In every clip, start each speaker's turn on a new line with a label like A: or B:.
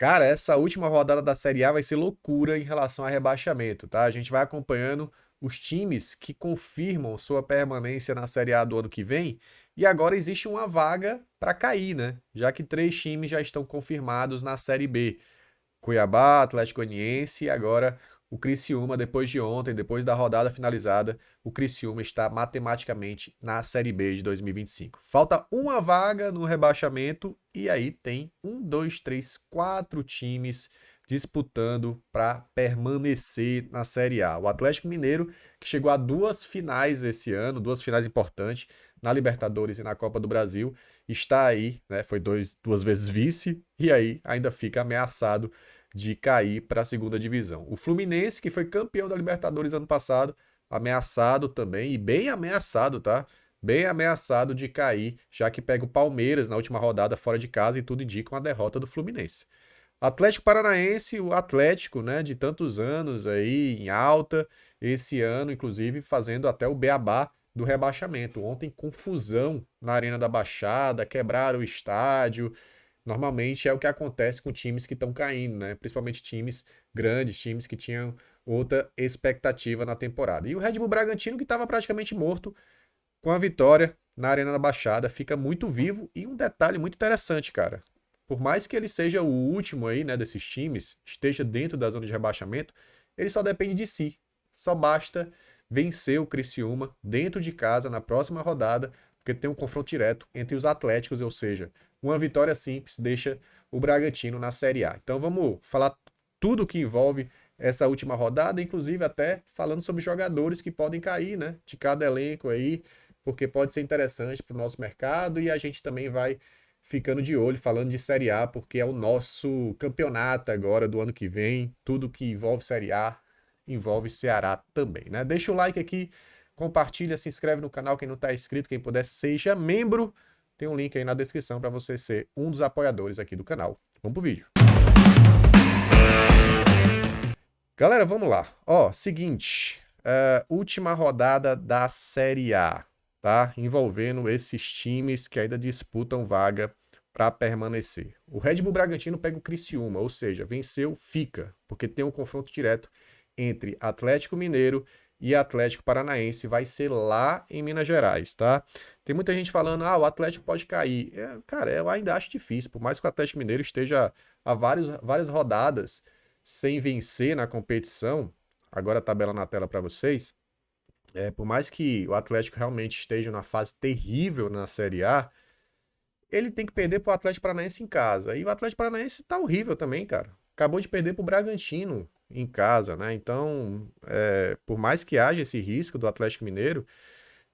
A: Cara, essa última rodada da Série A vai ser loucura em relação a rebaixamento, tá? A gente vai acompanhando os times que confirmam sua permanência na Série A do ano que vem. E agora existe uma vaga para cair, né? Já que três times já estão confirmados na Série B. Cuiabá, Atlético Goianiense e agora o Criciúma, depois de ontem, depois da rodada finalizada, o Criciúma está matematicamente na Série B de 2025. Falta uma vaga no rebaixamento e aí tem um, dois, três, quatro times disputando para permanecer na Série A. O Atlético Mineiro, que chegou a duas finais esse ano, duas finais importantes, na Libertadores e na Copa do Brasil, está aí, né? Foi duas vezes vice e aí ainda fica ameaçado de cair para a segunda divisão. O Fluminense, que foi campeão da Libertadores ano passado, ameaçado também, e bem ameaçado, tá? Bem ameaçado de cair, já que pega o Palmeiras na última rodada fora de casa e tudo indica uma derrota do Fluminense. Atlético Paranaense, o Atlético, né, de tantos anos aí em alta, esse ano, inclusive, fazendo até o beabá do rebaixamento. Ontem, confusão na Arena da Baixada, quebraram o estádio, normalmente é o que acontece com times que estão caindo, né? Principalmente times grandes, times que tinham outra expectativa na temporada. E o Red Bull Bragantino, que estava praticamente morto, com a vitória na Arena da Baixada, fica muito vivo. E um detalhe muito interessante, cara. Por mais que ele seja o último aí, né, desses times, esteja dentro da zona de rebaixamento, ele só depende de si. Só basta vencer o Criciúma dentro de casa na próxima rodada, porque tem um confronto direto entre os Atléticos, ou seja, uma vitória simples deixa o Bragantino na Série A. Então vamos falar tudo que envolve essa última rodada, inclusive até falando sobre jogadores que podem cair, né, de cada elenco aí, porque pode ser interessante para o nosso mercado e a gente também vai ficando de olho falando de Série A, porque é o nosso campeonato agora do ano que vem. Tudo que envolve Série A envolve Ceará também, né? Deixa o like aqui, compartilha, se inscreve no canal quem não está inscrito, quem puder seja membro. Tem um link aí na descrição para você ser um dos apoiadores aqui do canal. Vamos pro vídeo. Galera, vamos lá. Ó, seguinte, última rodada da Série A, tá? Envolvendo esses times que ainda disputam vaga para permanecer. O Red Bull Bragantino pega o Criciúma, ou seja, venceu, fica, porque tem um confronto direto entre Atlético Mineiro e Atlético Paranaense, vai ser lá em Minas Gerais, tá? Tem muita gente falando, o Atlético pode cair. Cara, eu ainda acho difícil, por mais que o Atlético Mineiro esteja há várias rodadas sem vencer na competição, agora a tabela na tela para vocês, por mais que o Atlético realmente esteja numa fase terrível na Série A, ele tem que perder para o Atlético Paranaense em casa. E o Atlético Paranaense tá horrível também, cara. Acabou de perder para o Bragantino em casa, né? Então, por mais que haja esse risco do Atlético Mineiro,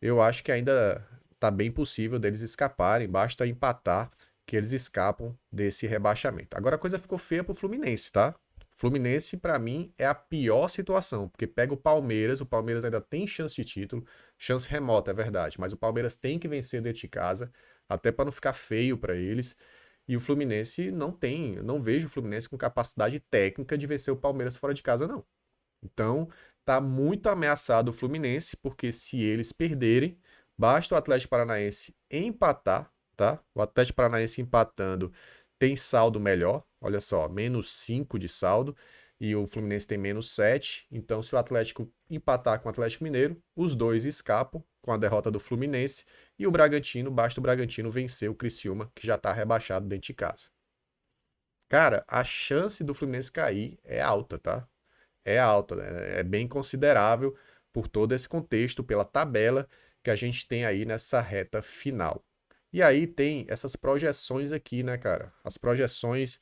A: eu acho que ainda tá bem possível deles escaparem, basta empatar que eles escapam desse rebaixamento. Agora a coisa ficou feia pro Fluminense, tá? Fluminense, para mim, é a pior situação, porque pega o Palmeiras ainda tem chance de título, chance remota, é verdade, mas o Palmeiras tem que vencer dentro de casa, até para não ficar feio para eles. E o Fluminense não tem, não vejo o Fluminense com capacidade técnica de vencer o Palmeiras fora de casa, não. Então, tá muito ameaçado o Fluminense, porque se eles perderem, basta o Atlético Paranaense empatar, tá? O Atlético Paranaense empatando tem saldo melhor, olha só, -5 de saldo, e o Fluminense tem -7. Então, se o Atlético empatar com o Atlético Mineiro, os dois escapam com a derrota do Fluminense, e o Bragantino, basta o Bragantino vencer o Criciúma, que já está rebaixado dentro de casa. Cara, a chance do Fluminense cair é alta, tá? É alta, né? É bem considerável por todo esse contexto, pela tabela que a gente tem aí nessa reta final. E aí tem essas projeções aqui, né, cara? As projeções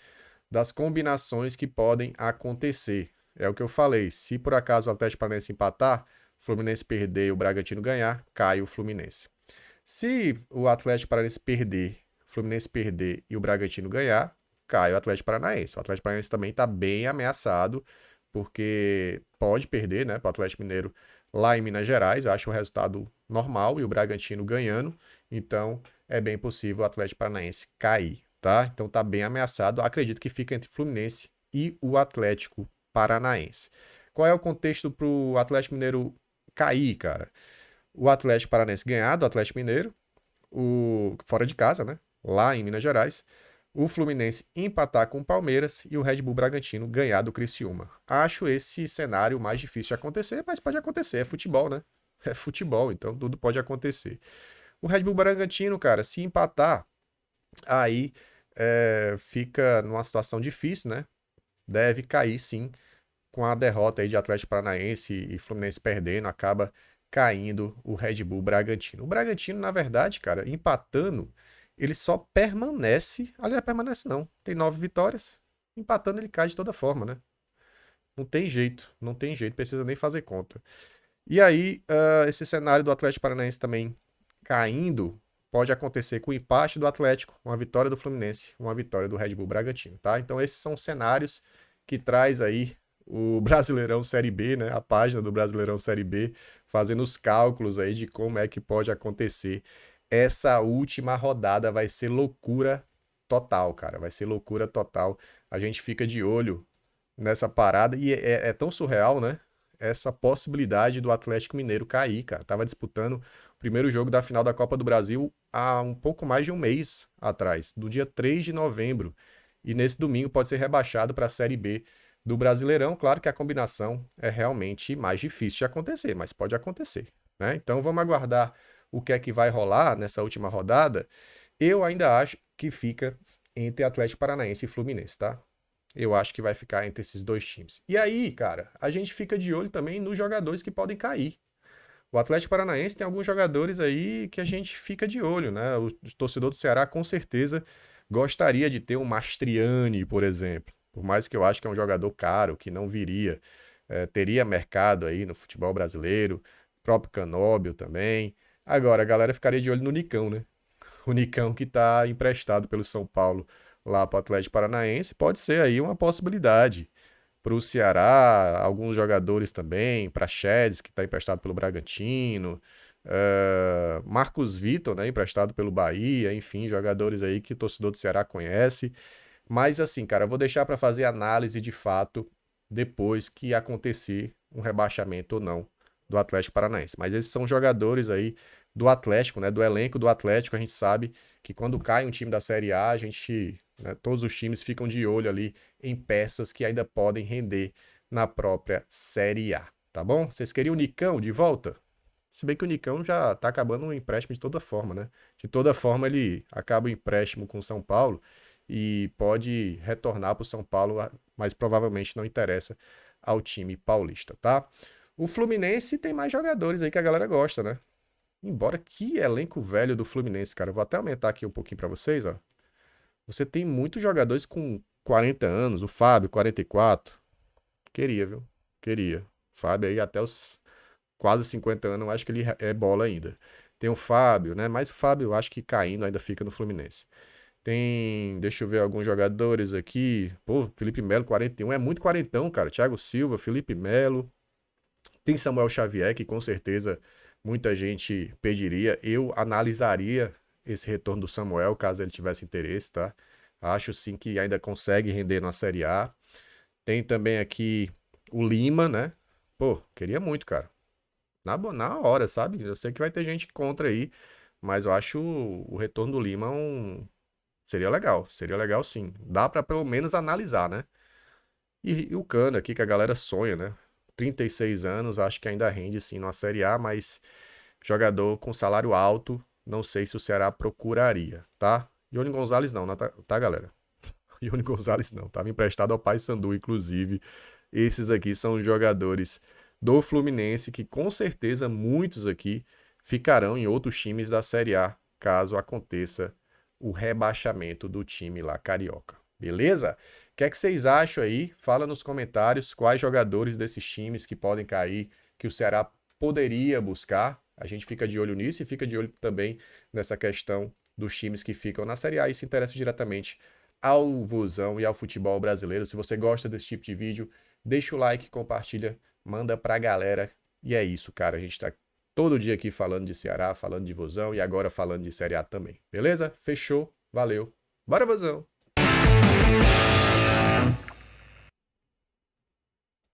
A: das combinações que podem acontecer. É o que eu falei, se por acaso o Atlético Paranaense empatar, o Fluminense perder e o Bragantino ganhar, cai o Fluminense. Se o Atlético Paranaense perder, o Fluminense perder e o Bragantino ganhar, cai o Atlético Paranaense. O Atlético Paranaense também está bem ameaçado, porque pode perder, né, para o Atlético Mineiro lá em Minas Gerais. Acho um resultado normal e o Bragantino ganhando. Então é bem possível o Atlético Paranaense cair, tá? Então tá bem ameaçado. Acredito que fica entre Fluminense e o Atlético Paranaense. Qual é o contexto para o Atlético Mineiro cair, cara? O Atlético Paranaense ganhar do Atlético Mineiro, fora de casa, né? Lá em Minas Gerais. o Fluminense empatar com o Palmeiras e o Red Bull Bragantino ganhar do Criciúma. Acho esse cenário mais difícil de acontecer, mas pode acontecer, é futebol, né? É futebol, então tudo pode acontecer. O Red Bull Bragantino, cara, se empatar, aí fica numa situação difícil, né? Deve cair, sim, com a derrota aí de Atlético Paranaense e Fluminense perdendo, acaba caindo o Red Bull Bragantino. O Bragantino, na verdade, cara, empatando, ele só permanece, aliás, permanece não, tem 9 vitórias, empatando ele cai de toda forma, né? Não tem jeito, não tem jeito, precisa nem fazer conta. E aí, esse cenário do Atlético Paranaense também caindo, pode acontecer com o empate do Atlético, uma vitória do Fluminense, uma vitória do Red Bull Bragantino, tá? Então esses são cenários que traz aí o Brasileirão Série B, né? A página do Brasileirão Série B, fazendo os cálculos aí de como é que pode acontecer. Essa última rodada vai ser loucura total, cara. Vai ser loucura total. A gente fica de olho nessa parada e é tão surreal, né? Essa possibilidade do Atlético Mineiro cair, cara. Tava disputando o primeiro jogo da final da Copa do Brasil há um pouco mais de um mês atrás, do dia 3 de novembro. E nesse domingo pode ser rebaixado para a Série B do Brasileirão. Claro que a combinação é realmente mais difícil de acontecer, mas pode acontecer, né? Então vamos aguardar o que é que vai rolar nessa última rodada. Eu ainda acho que fica entre Atlético Paranaense e Fluminense, tá? Eu acho que vai ficar entre esses dois times. E aí, cara, a gente fica de olho também nos jogadores que podem cair. O Atlético Paranaense tem alguns jogadores aí que a gente fica de olho, né? O torcedor do Ceará com certeza gostaria de ter um Mastriani, por exemplo. Por mais que eu acho que é um jogador caro, que não viria, teria mercado aí no futebol brasileiro, próprio Canóbio também. Agora, a galera ficaria de olho no Nicão, né? O Nicão que está emprestado pelo São Paulo lá para o Atlético Paranaense, pode ser aí uma possibilidade. Para o Ceará, alguns jogadores também, para Praxedes, que está emprestado pelo Bragantino, Marcos Vitor, né, emprestado pelo Bahia, enfim, jogadores aí que o torcedor do Ceará conhece. Mas assim, cara, eu vou deixar para fazer análise de fato depois que acontecer um rebaixamento ou não do Atlético Paranaense. Mas esses são jogadores aí do Atlético, né, do elenco do Atlético. A gente sabe que quando cai um time da Série A, a gente, né, todos os times ficam de olho ali em peças que ainda podem render na própria Série A, tá bom? Vocês queriam o Nicão de volta? Se bem que o Nicão já tá acabando o empréstimo de toda forma, né? De toda forma, ele acaba o empréstimo com o São Paulo e pode retornar para o São Paulo, mas provavelmente não interessa ao time paulista, tá? O Fluminense tem mais jogadores aí que a galera gosta, né? Embora que elenco velho do Fluminense, cara. Eu vou até aumentar aqui um pouquinho para vocês, ó. Você tem muitos jogadores com 40 anos, o Fábio, 44. Queria, viu? Queria. Fábio aí até os quase 50 anos, eu acho que ele é bola ainda. Tem o Fábio, né? Mas o Fábio, eu acho que caindo ainda fica no Fluminense. Tem, deixa eu ver alguns jogadores aqui. Pô, Felipe Melo, 41. É muito quarentão, cara. Thiago Silva, Felipe Melo. Tem Samuel Xavier, que com certeza muita gente pediria. Eu analisaria esse retorno do Samuel, caso ele tivesse interesse, tá? Acho sim que ainda consegue render na Série A. Tem também aqui o Lima, né? Pô, queria muito, cara. Na hora, sabe? Eu sei que vai ter gente contra aí, mas eu acho o retorno do Lima seria legal sim. Dá pra pelo menos analisar, né? E o Cano aqui que a galera sonha, né? 36 anos, acho que ainda rende sim na Série A, mas jogador com salário alto, não sei se o Ceará procuraria, tá? Ione Gonzalez não, tá, galera? Ione Gonzalez não, tava emprestado ao Paysandu, inclusive. Esses aqui são jogadores do Fluminense que com certeza muitos aqui ficarão em outros times da Série A, caso aconteça o rebaixamento do time lá carioca. Beleza? O que é que vocês acham aí? Fala nos comentários quais jogadores desses times que podem cair que o Ceará poderia buscar. A gente fica de olho nisso e fica de olho também nessa questão dos times que ficam na Série A e se interessam diretamente ao Vozão e ao futebol brasileiro. Se você gosta desse tipo de vídeo, deixa o like, compartilha, manda pra galera. E é isso, cara. A gente tá todo dia aqui falando de Ceará, falando de Vozão e agora falando de Série A também. Beleza? Fechou? Valeu. Bora, Vozão!